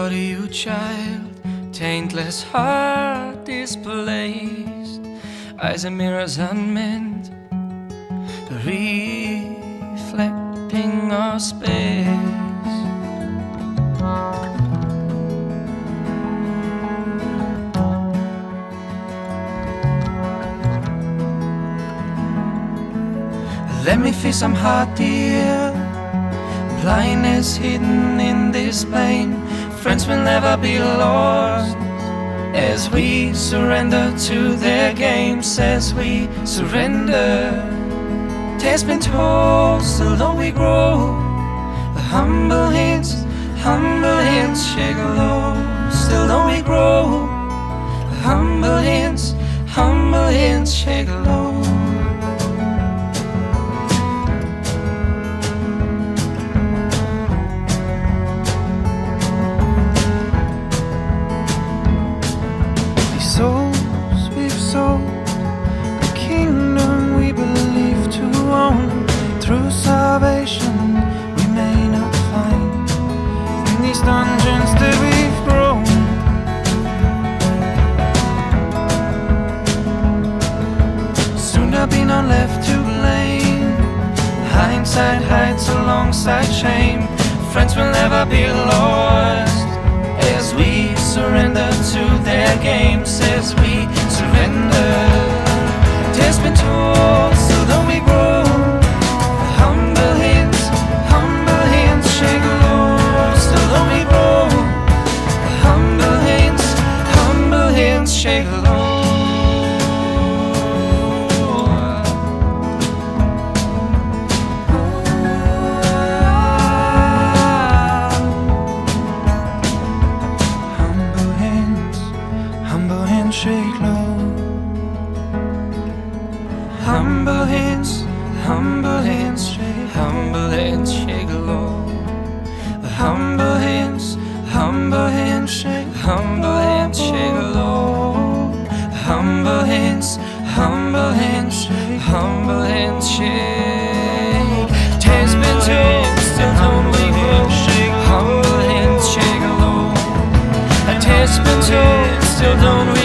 for you, child, taintless heart displaced, eyes and mirrors unmeant, reflecting our space. Let me feel some heart, dear. Blindness hidden in this pain. Friends will never be lost as we surrender to their games. As we surrender, tales been told, still don't we grow. The humble hands shake low. Still don't we grow. The humble hands shake low. Souls we've sold, the kingdom we believe to own. Through salvation we may not find in these dungeons that we've grown. Soon there'll be none left to blame. Hindsight hides alongside shame. Friends will never be lost as we surrender to their games. As we surrender, tales been told, still don't we grow. The humble hands shake low. Still don't we grow. The humble hands shake low. Shake low. Humble hands shake low. Humble hands shake low. Humble hands shake. Tales been told, still don't we grow. Humble hands shake low. Tales been told, still don't we